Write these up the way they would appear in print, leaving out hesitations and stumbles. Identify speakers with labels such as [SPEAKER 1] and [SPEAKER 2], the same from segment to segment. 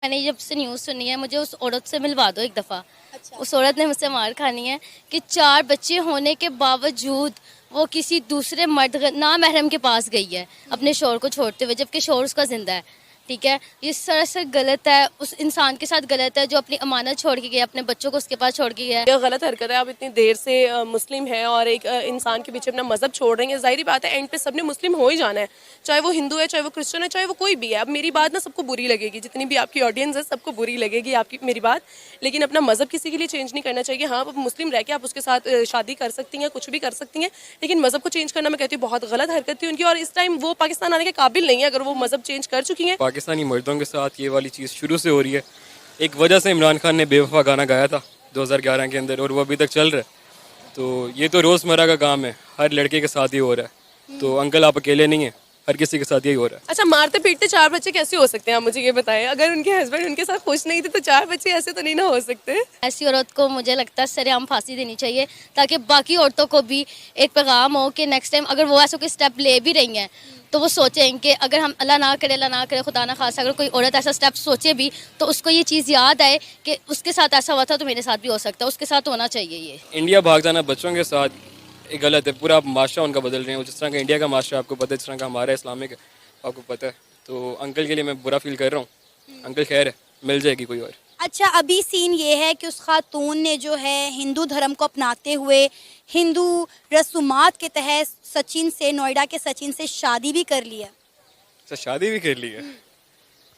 [SPEAKER 1] मैंने जब से न्यूज़ सुनी है, मुझे उस औरत से मिलवा दो एक दफ़ा।
[SPEAKER 2] अच्छा।
[SPEAKER 1] उस औरत ने मुझसे मार खानी है कि 4 बच्चे होने के बावजूद वो किसी दूसरे मर्द नामहरम के पास गई है अपने शौहर को छोड़ते हुए, जबकि शौहर उसका जिंदा है। ठीक है, ये सरासर गलत है, उस इंसान के साथ गलत है जो अपनी अमानत छोड़ के गया, अपने बच्चों को उसके पास छोड़ के गया है।
[SPEAKER 3] ये गलत हरकत है। आप इतनी देर से मुस्लिम है और एक इंसान के पीछे अपना मजहब छोड़ रही हैं। जाहिर बात है एंड पे सबने मुस्लिम हो ही जाना है, चाहे वो हिंदू है, चाहे वो क्रिश्चियन है, चाहे वो कोई भी है। अब मेरी बात ना सबको बुरी लगेगी, जितनी भी आपकी ऑडियंस है सबको बुरी लगेगी आपकी मेरी बात, लेकिन अपना मजहब किसी के लिए चेंज नहीं करना चाहिए। हाँ, आप मुस्लिम रह के आप उसके साथ शादी कर सकती हैं, कुछ भी कर सकती हैं, लेकिन मजहब को चेंज करना मैं कहती हूँ बहुत गलत हरकत थी उनकी। और इस टाइम वो पाकिस्तान आने के काबिल नहीं है अगर वो मजहब चेंज कर चुकी हैं।
[SPEAKER 4] पाकिस्तानी मर्दों के साथ ये वाली चीज़ शुरू से हो रही है। एक वजह से इमरान खान ने बेवफा गाना गाया था 2011 के अंदर, और वो अभी तक चल रहा है। तो ये तो रोज़मर्रा का काम है, हर लड़के के साथ ही हो रहा है। तो अंकल आप अकेले नहीं हैं, हर किसी के साथ यही हो रहा है।
[SPEAKER 3] अच्छा, मारते पीटते 4 बच्चे कैसे हो सकते हैं, आप मुझे ये बताएं। अगर उनके हस्बैंड उनके साथ खुश नहीं थे तो 4 बच्चे ऐसे तो नहीं ना हो सकते।
[SPEAKER 1] ऐसी औरत को मुझे लगता है सरेआम फांसी देनी चाहिए, ताकि बाकी औरतों को भी एक पैगाम हो कि नेक्स्ट टाइम अगर वो ऐसा कोई स्टेप ले भी रही हैं तो वो सोचें कि अगर हम अल्लाह ना करे खुदा ना खासा अगर कोई औरत ऐसा स्टेप सोचे भी तो उसको ये चीज़ याद आए कि उसके साथ ऐसा हुआ था तो मेरे साथ भी हो सकता है, उसके साथ होना चाहिए। ये
[SPEAKER 4] इंडिया भाग जाना बच्चों के साथ ये गलत है। पूरा आप माशरा उनका बदल रहे हैं। जिस तरह का इंडिया का माशरा आपको पता है, जिस तरह का हमारा इस्लामिक है आपको पता है। तो अंकल के लिए मैं बुरा फील कर रहा हूँ। अंकल खैर है, मिल जाएगी कोई और।
[SPEAKER 2] अच्छा, अभी सीन ये है कि उस खातून ने जो है हिंदू धर्म को अपनाते हुए हिंदू रसूमात के तहत सचिन से, नोएडा के सचिन से शादी भी कर लिया।
[SPEAKER 4] अच्छा, शादी भी कर ली है।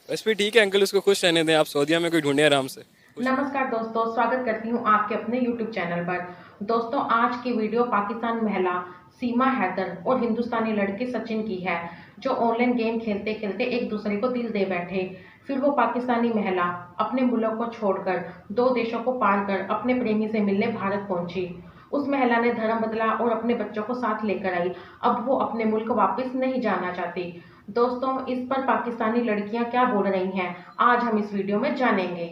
[SPEAKER 4] बस फिर ठीक है अंकल, उसको खुश रहने दें। आप सऊदीया में कोई ढूंढे आराम से।
[SPEAKER 5] नमस्कार दोस्तों, स्वागत करती हूँ आपके अपने YouTube चैनल पर। दोस्तों, आज की वीडियो पाकिस्तान महिला सीमा हैदर और हिंदुस्तानी लड़के सचिन की है, जो ऑनलाइन गेम खेलते खेलते एक दूसरे को दिल दे बैठे। फिर वो पाकिस्तानी महिला अपने मुल्क को छोड़कर 2 देशों को पार कर अपने प्रेमी से मिलने भारत पहुंची। उस महिला ने धर्म बदला और अपने बच्चों को साथ लेकर आई। अब वो अपने मुल्क वापस नहीं जाना चाहती। दोस्तों, इस पर पाकिस्तानी लड़कियां क्या बोल रही हैं, आज हम इस वीडियो में जानेंगे।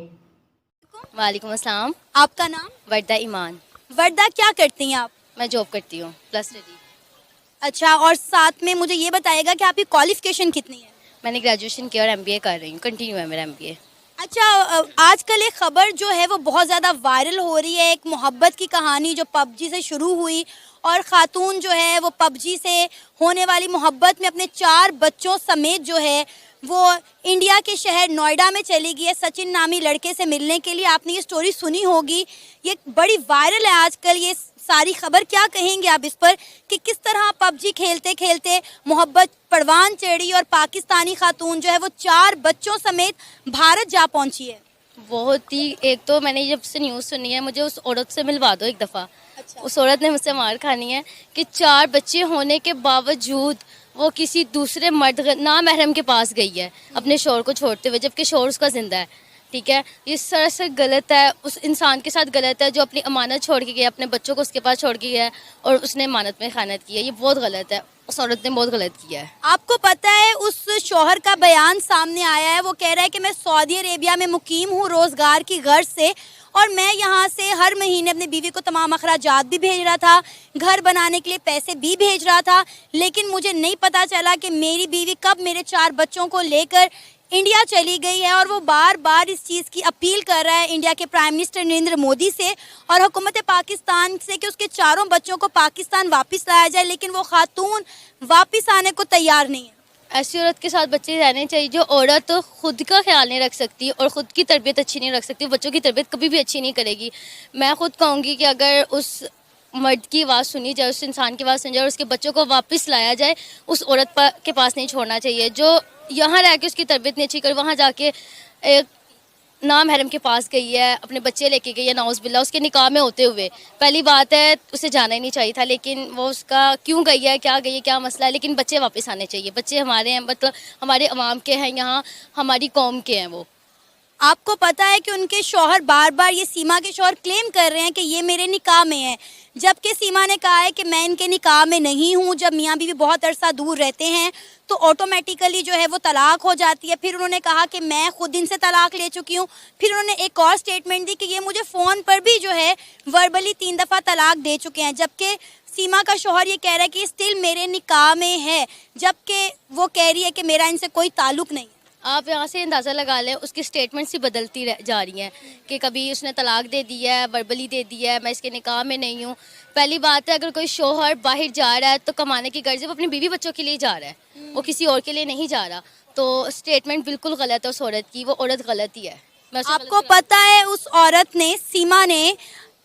[SPEAKER 1] वालेकुम अस्सलाम।
[SPEAKER 2] आपका नाम?
[SPEAKER 1] वर्दा ईमान।
[SPEAKER 2] वर्दा, क्या करती हैं आप?
[SPEAKER 1] मैं जॉब करती हूँ, प्लस स्टडी।
[SPEAKER 2] अच्छा, और साथ में मुझे ये बताइएगा कि आपकी क्वालिफिकेशन कितनी है?
[SPEAKER 1] मैंने ग्रेजुएशन किया और MBA कर रही हूँ, कंटिन्यू है मेरा MBA।
[SPEAKER 2] अच्छा, आजकल एक खबर जो है वो बहुत ज़्यादा वायरल हो रही है, एक मोहब्बत की कहानी जो पबजी से शुरू हुई और ख़ातून जो है वो पबजी से होने वाली मोहब्बत में अपने 4 बच्चों समेत जो है वो इंडिया के शहर नोएडा में चली गई है सचिन नामी लड़के से मिलने के लिए। आपने ये स्टोरी सुनी होगी, ये बड़ी वायरल है आजकल ये सारी खबर। क्या कहेंगे आप इस पर कि किस तरह पबजी खेलते खेलते मोहब्बत परवान चढ़ी और पाकिस्तानी खातून जो है वो 4 बच्चों समेत भारत जा पहुंची है?
[SPEAKER 1] बहुत ही, एक तो मैंने जब से न्यूज़ सुनी है, मुझे उस औरत से मिलवा दो एक दफ़ा।
[SPEAKER 2] अच्छा।
[SPEAKER 1] उस औरत ने मुझसे मार खानी है कि 4 बच्चे होने के बावजूद वो किसी दूसरे मर्द नामहरम के पास गई है अपने शौहर को छोड़ते हुए, जबकि शौहर उसका जिंदा है। ठीक है, ये सरासर गलत है, उस इंसान के साथ गलत है जो अपनी अमानत छोड़ के गया, अपने बच्चों को उसके पास छोड़ के गया है और उसने अमानत में ख़यानत की है। ये बहुत गलत है, उस औरत ने बहुत गलत किया है।
[SPEAKER 2] आपको पता है उस शौहर का बयान सामने आया है, वो कह रहा है कि मैं सऊदी अरेबिया में मुकीम हूँ रोज़गार की गर्ज से और मैं यहाँ से हर महीने अपनी बीवी को तमाम अखराजात भी भेज रहा था, घर बनाने के लिए पैसे भी भेज रहा था, लेकिन मुझे नहीं पता चला कि मेरी बीवी कब मेरे 4 बच्चों को लेकर इंडिया चली गई है। और वो बार बार इस चीज़ की अपील कर रहा है इंडिया के प्राइम मिनिस्टर नरेंद्र मोदी से और हुकूमत पाकिस्तान से कि उसके 4 बच्चों को पाकिस्तान वापस लाया जाए, लेकिन वो खातून वापस आने को तैयार नहीं है।
[SPEAKER 1] ऐसी औरत के साथ बच्चे रहने चाहिए जो औरत खुद का ख्याल नहीं रख सकती और ख़ुद की तरबियत अच्छी नहीं रख सकती, बच्चों की तरबियत कभी भी अच्छी नहीं करेगी। मैं खुद कहूँगी कि अगर उस मर्द की आवाज़ सुनी जाए, उस इंसान की आवाज़ सुनी जाए और उसके बच्चों को वापस लाया जाए, उस औरत के पास नहीं छोड़ना चाहिए जो यहाँ रह के उसकी तरबियत नहीं अच्छी कर, वहाँ जाके एक नामहरम के पास गई है, अपने बच्चे लेके गई है, नाउज़ बिल्ला, उसके निकाह में होते हुए। पहली बात है उसे जाना ही नहीं चाहिए था, लेकिन वो उसका क्यों गई है, क्या मसला है, लेकिन बच्चे वापस आने चाहिए। बच्चे हमारे हैं, मतलब हमारे अवाम के हैं, यहाँ हमारी कौम के हैं। वो
[SPEAKER 2] आपको पता है कि उनके शौहर बार बार, ये सीमा के शौहर क्लेम कर रहे हैं कि ये मेरे निकाह में है, जबकि सीमा ने कहा है कि मैं इनके निकाह में नहीं हूँ। जब मियाँ बीवी बहुत अरसा दूर रहते हैं तो ऑटोमेटिकली जो है वो तलाक हो जाती है। फिर उन्होंने कहा कि मैं खुद इनसे तलाक ले चुकी हूँ। फिर उन्होंने एक और स्टेटमेंट दी कि ये मुझे फ़ोन पर भी जो है वर्बली 3 दफ़ा तलाक दे चुके हैं, जबकि सीमा का शौहर ये कह रहा है कि स्टिल मेरे निकाह में है, जबकि वो कह रही है कि मेरा इनसे कोई ताल्लुक़ नहीं।
[SPEAKER 1] आप यहाँ से अंदाज़ा लगा लें, उसकी स्टेटमेंट्स ही बदलती जा रही हैं कि कभी उसने तलाक दे दी है, वर्बली दे दी है, मैं इसके निकाह में नहीं हूँ। पहली बात है, अगर कोई शोहर बाहर जा रहा है तो कमाने की गर्ज, वो अपनी बीवी बच्चों के लिए जा रहा है, वो किसी और के लिए नहीं जा रहा। तो स्टेटमेंट बिल्कुल गलत है उस औरत की, वो औरत गलत ही है।
[SPEAKER 2] आपको पता है उस औरत ने, सीमा ने,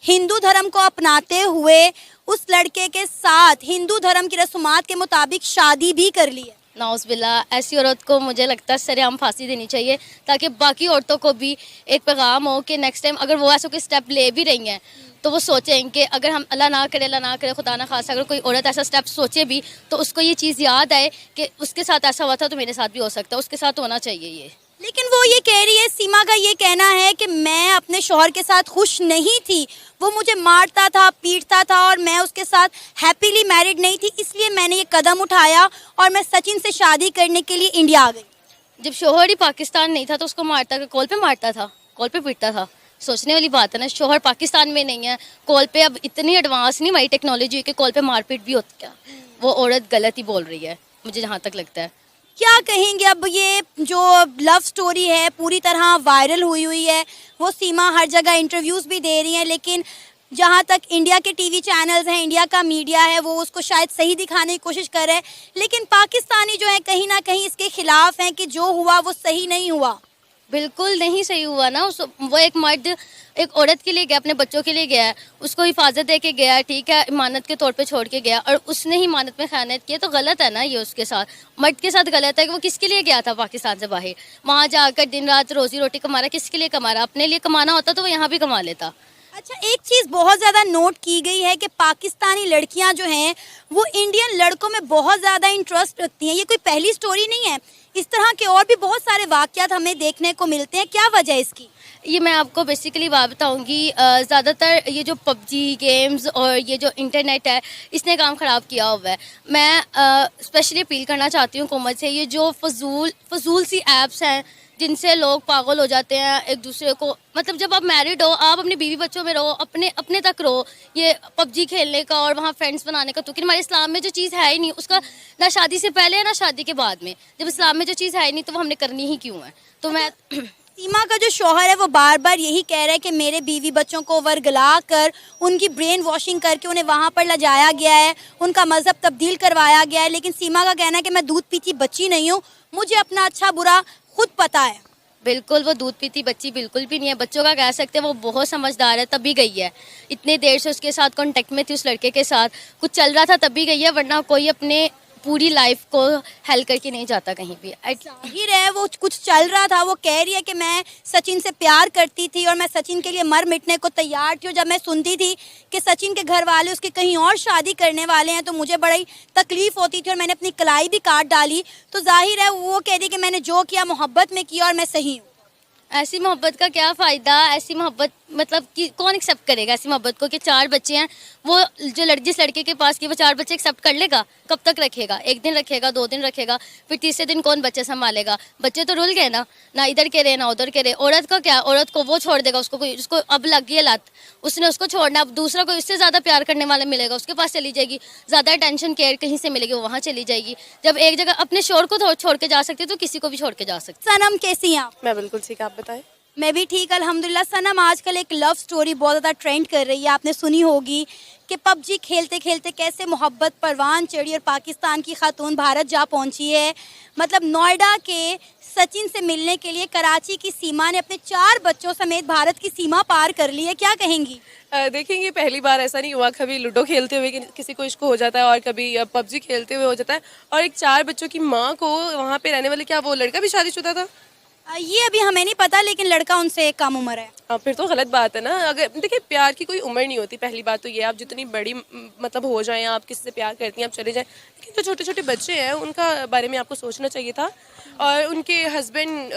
[SPEAKER 2] हिंदू धर्म को अपनाते हुए उस लड़के के साथ हिंदू धर्म की रस्मात के मुताबिक शादी भी कर ली है।
[SPEAKER 1] नाउज़बिल्ला, ऐसी औरत को मुझे लगता है सरेआम फांसी देनी चाहिए, ताकि बाकी औरतों को भी एक पैगाम हो कि नेक्स्ट टाइम अगर वो ऐसा कोई स्टेप ले भी रही हैं तो वो सोचें कि अगर हम अल्लाह ना करे खुदा ना खासा, अगर कोई औरत ऐसा स्टेप सोचे भी तो उसको ये चीज़ याद आए कि उसके साथ ऐसा हुआ था तो मेरे साथ भी हो सकता है, उसके साथ होना चाहिए ये।
[SPEAKER 2] लेकिन वो ये कह रही है, सीमा का ये कहना है कि मैं अपने शौहर के साथ खुश नहीं थी, वो मुझे मारता था, पीटता था और मैं उसके साथ हैप्पीली मैरिड नहीं थी, इसलिए मैंने ये कदम उठाया और मैं सचिन से शादी करने के लिए इंडिया आ गई।
[SPEAKER 1] जब शोहर ही पाकिस्तान नहीं था तो उसको मारता, कॉल पे मारता था, कॉल पे पीटता था। सोचने वाली बात है ना, शोहर पाकिस्तान में नहीं है, कॉल पे अब इतनी एडवांस नहीं हमारी टेक्नोलॉजी कि कॉल पे मारपीट भी होती। क्या वो औरत गलत ही बोल रही है, मुझे जहाँ तक लगता है।
[SPEAKER 2] क्या कहेंगे, अब ये जो लव स्टोरी है पूरी तरह वायरल हुई है, वो सीमा हर जगह इंटरव्यूज़ भी दे रही हैं, लेकिन जहाँ तक इंडिया के टीवी चैनल्स हैं, इंडिया का मीडिया है, वो उसको शायद सही दिखाने की कोशिश कर रहे हैं, लेकिन पाकिस्तानी जो है कहीं ना कहीं इसके खिलाफ हैं कि जो हुआ वो सही नहीं हुआ।
[SPEAKER 1] बिल्कुल नहीं सही हुआ ना। वो एक मर्द एक औरत के लिए गया, अपने बच्चों के लिए गया है, उसको हिफाजत दे के गया, ठीक है, इमानत के तौर पे छोड़ के गया, और उसने ही इमानत में खयानत की, तो गलत है ना ये उसके साथ, मर्द के साथ गलत है कि वो किसके लिए गया था पाकिस्तान से बाहर, वहाँ जाकर दिन रात रोजी रोटी कमा रहा, किसके लिए कमा रहा? अपने लिए कमाना होता तो वो यहाँ भी कमा लेता।
[SPEAKER 2] अच्छा, एक चीज़ बहुत ज़्यादा नोट की गई है कि पाकिस्तानी लड़कियां जो हैं वो इंडियन लड़कों में बहुत ज़्यादा इंटरेस्ट रखती हैं। ये कोई पहली स्टोरी नहीं है, इस तरह के और भी बहुत सारे वाक़यात हमें देखने को मिलते हैं। क्या वजह है इसकी?
[SPEAKER 1] ये मैं आपको बेसिकली बात बताऊंगी, ज़्यादातर ये जो पबजी गेम्स और ये जो इंटरनेट है इसने काम ख़राब किया हुआ है। मैं स्पेशली अपील करना चाहती हूँ हुकूमत से, ये जो फजूल सी ऐप्स हैं जिनसे लोग पागल हो जाते हैं एक दूसरे को, मतलब जब आप मैरिड हो, आप अपनी बीवी बच्चों में रहो, अपने तक रहो, ये पबजी खेलने का और वहाँ फ्रेंड्स बनाने का, तो कि हमारे इस्लाम में जो चीज़ है ही नहीं, उसका ना शादी से पहले है ना शादी के बाद में, जब इस्लाम में जो चीज़ है ही नहीं तो वो हमने करनी ही क्यों है? तो मैं
[SPEAKER 2] सीमा का जो शौहर है वो बार बार यही कह रहा है कि मेरे बीवी बच्चों को वर्गला कर उनकी ब्रेन वॉशिंग करके उन्हें वहाँ पर ले जाया गया है, उनका मज़हब तब्दील करवाया गया है, लेकिन सीमा का कहना है कि मैं दूध पीती बच्ची नहीं हूँ, मुझे अपना अच्छा बुरा खुद पता है।
[SPEAKER 1] बिल्कुल वो दूध पीती बच्ची बिल्कुल भी नहीं है, बच्चों का कह सकते हैं वो बहुत समझदार है, तभी गई है, इतने देर से उसके साथ कांटेक्ट में थी, उस लड़के के साथ कुछ चल रहा था तभी गई है, वरना कोई अपने पूरी लाइफ को हेल करके नहीं जाता कहीं भी।
[SPEAKER 2] जाहिर है वो कुछ चल रहा था, वो कह रही है कि मैं सचिन से प्यार करती थी और मैं सचिन के लिए मर मिटने को तैयार थी, और जब मैं सुनती थी कि सचिन के घर वाले उसके कहीं और शादी करने वाले हैं तो मुझे बड़ी तकलीफ होती थी और मैंने अपनी कलाई भी काट डाली। तो जाहिर है वो कह रही कि मैंने जो किया मोहब्बत में किया और मैं सही हूँ।
[SPEAKER 1] ऐसी मोहब्बत का क्या फ़ायदा? ऐसी मोहब्बत मतलब कि कौन एक्सेप्ट करेगा ऐसी मोहब्बत को? कि 4 बच्चे हैं, वो जो जिस लड़के के पास की वो 4 बच्चे एक्सेप्ट कर लेगा? कब तक रखेगा? 1 दिन रखेगा, 2 दिन रखेगा, फिर तीसरे दिन कौन बच्चे संभालेगा? बच्चे तो रुल गए ना इधर के रहे ना उधर के रहे। औरत का क्या, औरत को वो छोड़ देगा, उसको अब लग गई है लत, उसने उसको छोड़ना, अब दूसरा कोई उससे ज़्यादा प्यार करने वाला मिलेगा, उसके पास चली जाएगी, ज़्यादा अटेंशन केयर कहीं से मिलेगी, वो वहाँ चली जाएगी। जब एक जगह अपने शोर को छोड़ के जा सकती है तो किसी को भी छोड़ के जा सकती है।
[SPEAKER 2] सनम कैसी हैं आप?
[SPEAKER 3] मैं बिल्कुल ठीक, आप बताएं।
[SPEAKER 2] मैं भी ठीक अल्हम्दुलिल्लाह। सनम, आजकल एक लव स्टोरी बहुत ज़्यादा ट्रेंड कर रही है, आपने सुनी होगी कि पबजी खेलते खेलते कैसे मोहब्बत परवान चढ़ी और पाकिस्तान की खातून भारत जा पहुंची है। मतलब नोएडा के सचिन से मिलने के लिए कराची की सीमा ने अपने 4 बच्चों समेत भारत की सीमा पार कर ली है। क्या कहेंगी?
[SPEAKER 3] देखेंगे, पहली बार ऐसा नहीं हुआ, कभी लूडो खेलते हुए किसी को इश्क हो जाता है और कभी पबजी खेलते हुए हो जाता है, और एक 4 बच्चों की माँ को वहाँ पे रहने वाले, क्या वो लड़का भी शादीशुदा था?
[SPEAKER 2] ये अभी हमें नहीं पता, लेकिन लड़का उनसे कम उम्र है।
[SPEAKER 3] फिर तो गलत बात है ना। अगर देखिए, प्यार की कोई उम्र नहीं होती, पहली बात तो ये, आप जितनी बड़ी मतलब हो जाएं, आप किसी से प्यार करती हैं आप चले जाएं, लेकिन जो छोटे छोटे बच्चे हैं उनका बारे में आपको सोचना चाहिए था। और उनके हस्बैंड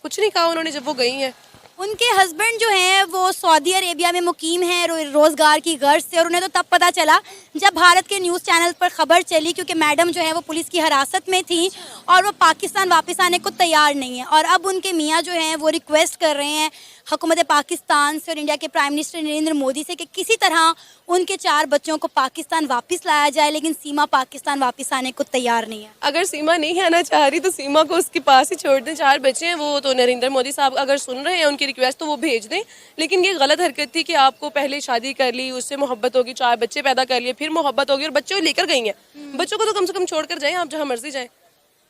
[SPEAKER 3] कुछ नहीं कहा उन्होंने जब वो गई हैं,
[SPEAKER 2] उनके हस्बैंड जो हैं वो सऊदी अरेबिया में मुकीम हैं रोज़गार की गर्ज से, और उन्हें तो तब पता चला जब भारत के न्यूज़ चैनल पर खबर चली, क्योंकि मैडम जो है वो पुलिस की हिरासत में थी और वो पाकिस्तान वापस आने को तैयार नहीं है। और अब उनके मियाँ जो हैं वो रिक्वेस्ट कर रहे हैं हुकूमत पाकिस्तान से और इंडिया के प्राइम मिनिस्टर नरेंद्र मोदी से कि किसी तरह उनके 4 बच्चों को पाकिस्तान वापस लाया जाए, लेकिन सीमा पाकिस्तान वापस आने को तैयार नहीं है।
[SPEAKER 3] अगर सीमा नहीं आना चाह रही तो सीमा को उसके पास ही छोड़ दें। 4 बच्चे हैं, वो तो नरेंद्र मोदी साहब अगर सुन रहे हैं उनकी रिक्वेस्ट तो वो भेज दें। लेकिन ये गलत हरकत थी कि आपको पहले शादी कर ली, उससे मोहब्बत होगी, 4 बच्चे पैदा कर लिए, फिर मोहब्बत होगी और बच्चे लेकर गई हैं। बच्चों को तो कम से कम छोड़ कर जाएं, आप जहाँ मर्जी जाएं।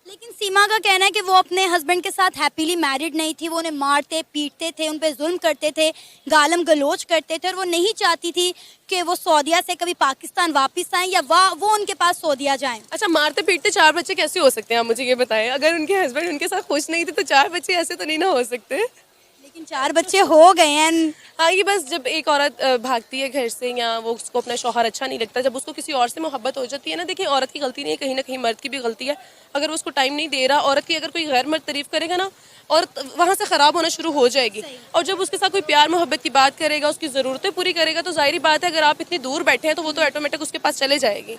[SPEAKER 2] लेकिन सीमा का कहना है कि वो अपने हस्बैंड के साथ हैप्पीली मैरिड नहीं थी, वो उन्हें मारते पीटते थे, उन पे जुल्म करते थे, गालम गलोच करते थे, और वो नहीं चाहती थी कि वो सऊदीया से कभी पाकिस्तान वापस आएं या वो उनके पास सऊदीया जाएं।
[SPEAKER 3] अच्छा, मारते पीटते 4 बच्चे कैसे हो सकते हैं, आप मुझे ये बताएं। अगर उनके हस्बैंड उनके साथ खुश नहीं थे तो 4 बच्चे ऐसे तो नहीं ना हो सकते।
[SPEAKER 2] लेकिन 4 बच्चे हो गए हैं।
[SPEAKER 3] हाँ, ये बस जब एक औरत भागती है घर से या वो उसको अपना शौहर अच्छा नहीं लगता, जब उसको किसी और से मोहब्बत हो जाती है ना, देखिए औरत की गलती नहीं है, कहीं ना कहीं मर्द की भी गलती है। अगर वो उसको टाइम नहीं दे रहा, औरत की अगर कोई गैर मर्द तारीफ करेगा ना, औरत वहाँ से ख़राब होना शुरू हो जाएगी। और जब उसके साथ कोई प्यार मोहब्बत की बात करेगा, उसकी ज़रूरतें पूरी करेगा, तो जाहिर बात है अगर आप इतनी दूर बैठे हैं तो वो तो ऑटोमेटिक उसके पास चले जाएगी।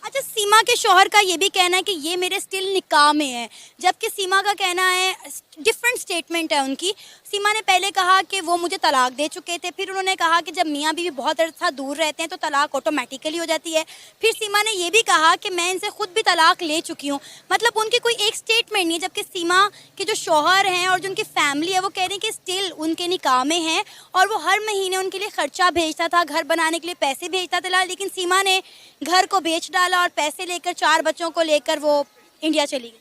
[SPEAKER 2] अच्छा, सीमा के शौहर का ये भी कहना है कि ये मेरे स्टिल निकाह में है, जबकि सीमा का कहना है डिफरेंट स्टेटमेंट है उनकी। सीमा ने पहले कहा कि वो मुझे तलाक दे चुके थे, फिर उन्होंने कहा कि जब मियाँ बीवी बहुत अरसा दूर रहते हैं तो तलाक ऑटोमेटिकली हो जाती है। फिर सीमा ने ये भी कहा कि मैं इनसे खुद भी तलाक ले चुकी हूँ। मतलब उनकी कोई एक स्टेटमेंट नहीं है, जबकि सीमा के जो शौहर हैं और जो उनकी फैमिली है वो कह रहे हैं कि स्टिल उनके निकाह में हैं और वो हर महीने उनके लिए खर्चा भेजता था, घर बनाने के लिए पैसे भेजता था। लेकिन सीमा ने घर को बेच डाला और पैसे लेकर 4 बच्चों को लेकर वो इंडिया चली गई।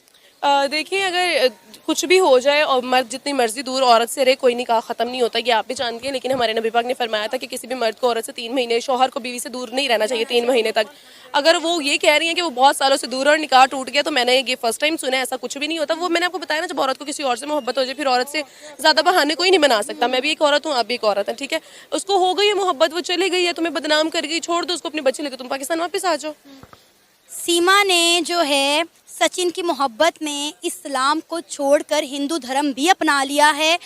[SPEAKER 3] देखिए, अगर कुछ भी हो जाए और मर्द जितनी मर्जी दूर औरत से रहे, कोई निकाह ख़त्म नहीं होता, ये आप भी जानती हैं। लेकिन हमारे नबी पाक ने फरमाया था कि किसी भी मर्द को औरत से 3 महीने, शौहर को बीवी से दूर नहीं रहना चाहिए 3 महीने तक। अगर वो ये कह रही हैं कि वो बहुत सालों से दूर और निकाह टूट गया, तो मैंने ये फर्स्ट टाइम सुना है, ऐसा कुछ भी नहीं होता। वो मैंने आपको बताया ना, जब औरत को किसी और से मोहब्बत हो जाए, फिर औरत से ज़्यादा बहाने कोई नहीं बना सकता। मैं भी एक औरत हूँ, आप भी एक औरत हैं, ठीक है। उसको हो गई है मोहब्बत, वो चली गई है, तुम्हें बदनाम कर गई, छोड़ दो उसको, अपने बच्चे लेकर तुम पाकिस्तान वापस आ जाओ।
[SPEAKER 2] सीमा ने जो है सचिन की मोहब्बत में इस्लाम को छोड़कर हिंदू धर्म भी अपना लिया है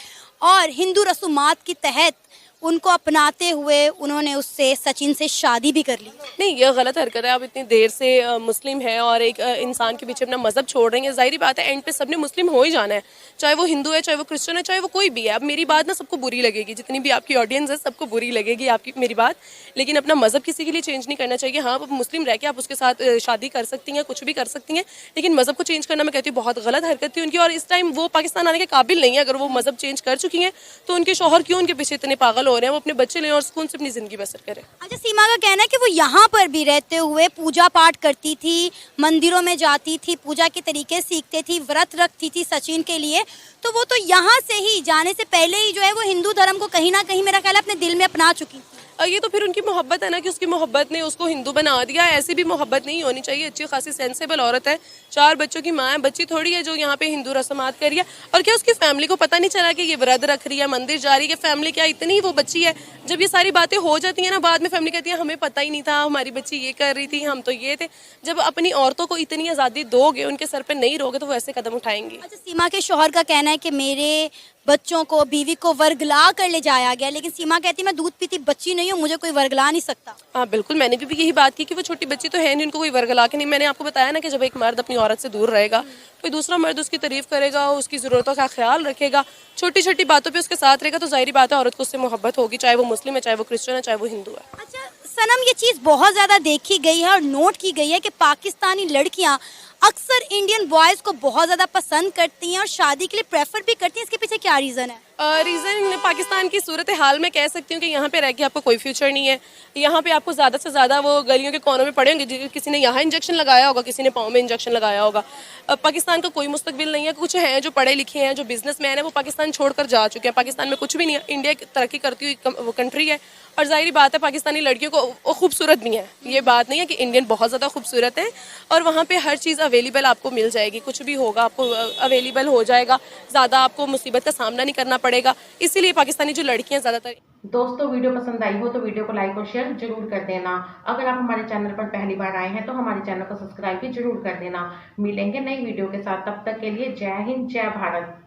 [SPEAKER 2] और हिंदू रसूमात के तहत उनको अपनाते हुए उन्होंने उससे सचिन से शादी भी कर ली।
[SPEAKER 3] नहीं, ये गलत हरकत है। आप इतनी देर से मुस्लिम है और एक इंसान के पीछे अपना मजहब छोड़ रही हैं। जाहिर बात है एंड पे सबने मुस्लिम हो ही जाना है, चाहे वो हिंदू है, चाहे वो क्रिश्चियन है, चाहे वो कोई भी है। अब मेरी बात ना सबको बुरी लगेगी, जितनी भी आपकी ऑडियंस है सबको बुरी लगेगी आपकी मेरी बात, लेकिन अपना मजहब किसी के लिए चेंज नहीं करना चाहिए। हाँ, आप मुस्लिम रह के आप उसके साथ शादी कर सकती हैं, कुछ भी कर सकती हैं, लेकिन मजहब को चेंज करना मैं कहती हूँ बहुत गलत हरकत थी उनकी। और इस टाइम वो पाकिस्तान आने के काबिल नहीं है। अगर वो मजहब चेंज कर चुकी हैं तो उनके शौहर क्यों उनके पीछे इतने पागल हो रहे हैं? वो अपने बच्चे और सुकून से अपनी जिंदगी बसर करे।
[SPEAKER 2] अच्छा, सीमा का कहना है कि वो यहाँ पर भी रहते हुए पूजा पाठ करती थी, मंदिरों में जाती थी, पूजा के तरीके सीखती थी, व्रत रखती थी सचिन के लिए। तो वो तो यहाँ से ही जाने से पहले ही जो है वो हिंदू धर्म को कहीं ना कहीं मेरा ख्याल है अपने दिल में अपना चुकी थी।
[SPEAKER 3] ये तो फिर उनकी मोहब्बत है ना, कि उसकी मोहब्बत ने उसको हिंदू बना दिया। ऐसी भी मोहब्बत नहीं होनी चाहिए। अच्छी खासी सेंसेबल औरत है, 4 बच्चों की माँ है, बच्ची थोड़ी है जो यहाँ पे हिंदू रस्मात कर रही है। और क्या उसकी फैमिली को पता नहीं चला कि ये व्रत रख रही है, मंदिर जा रही है? फैमिली क्या इतनी वो बच्ची है, जब ये सारी बातें हो जाती है ना, बाद में फैमिली कहती है हमें पता ही नहीं था, हमारी बच्ची ये कर रही थी, हम तो ये थे। जब अपनी औरतों को इतनी आज़ादी दोगे, उनके सर पर नहीं रोगे, तो वो ऐसे कदम उठाएंगी।
[SPEAKER 2] अच्छा, सीमा के शौहर का कहना है कि मेरे बच्चों को, बीवी को वर्गला कर ले जाया गया, लेकिन सीमा कहती मैं दूध पीती बच्ची नहीं हूँ, मुझे कोई वर्गला नहीं सकता।
[SPEAKER 3] हाँ बिल्कुल, मैंने भी यही बात की कि वो छोटी बच्ची तो है नहीं, उनको कोई वर्गला के नहीं। मैंने आपको बताया ना कि जब एक मर्द अपनी औरत से दूर रहेगा, कोई दूसरा मर्द उसकी तारीफ करेगा, उसकी ज़रूरतों का ख्याल रखेगा, छोटी छोटी बातों पे उसके साथ रहेगा, तो जाहिर बात है औरत को उससे मोहब्बत होगी, चाहे वो मुस्लिम है, चाहे वो क्रिश्चियन है, चाहे वो हिंदू है।
[SPEAKER 2] अच्छा सनम, ये चीज़ बहुत ज़्यादा देखी गई है और नोट की गई है कि पाकिस्तानी लड़कियाँ अक्सर इंडियन बॉयज़ को बहुत ज़्यादा पसंद करती हैं और शादी के लिए प्रेफर भी करती हैं। इसके पीछे क्या रीज़न है?
[SPEAKER 3] रीज़न पाकिस्तान की सूरत हाल में कह सकती हूँ कि यहाँ पे रह के आपको कोई फ्यूचर नहीं है। यहाँ पे आपको ज़्यादा से ज़्यादा वो गलियों के कोनों में पड़े होंगे, किसी ने यहाँ इंजेक्शन लगाया होगा, किसी ने पाँव में इंजेक्शन लगाया होगा। पाकिस्तान का कोई मुस्तकबिल नहीं है। कुछ हैं जो पढ़े लिखे हैं, जो बिजनेसमैन है, वो पाकिस्तान छोड़कर जा चुके हैं। पाकिस्तान में कुछ भी नहीं है। इंडिया एक तरक्की करती हुई वो कंट्री है और जाहिर बात है पाकिस्तानी लड़कियों को वो खूबसूरत नहीं है। ये बात नहीं है कि इंडियन बहुत ज़्यादा खूबसूरत है और वहाँ पे हर चीज़ अवेलेबल आपको मिल जाएगी, कुछ भी होगा आपको अवेलेबल हो जाएगा, ज़्यादा आपको मुसीबत का सामना नहीं करना पड़ेगा। इसीलिए पाकिस्तानी जो लड़कियाँ ज़्यादातर।
[SPEAKER 5] दोस्तों, वीडियो पसंद आई हो तो वीडियो को लाइक और शेयर जरूर कर देना। अगर आप हमारे चैनल पर पहली बार आए हैं तो हमारे चैनल को सब्सक्राइब भी जरूर कर देना। मिलेंगे नई वीडियो के साथ, तब तक के लिए जय हिंद, जय भारत।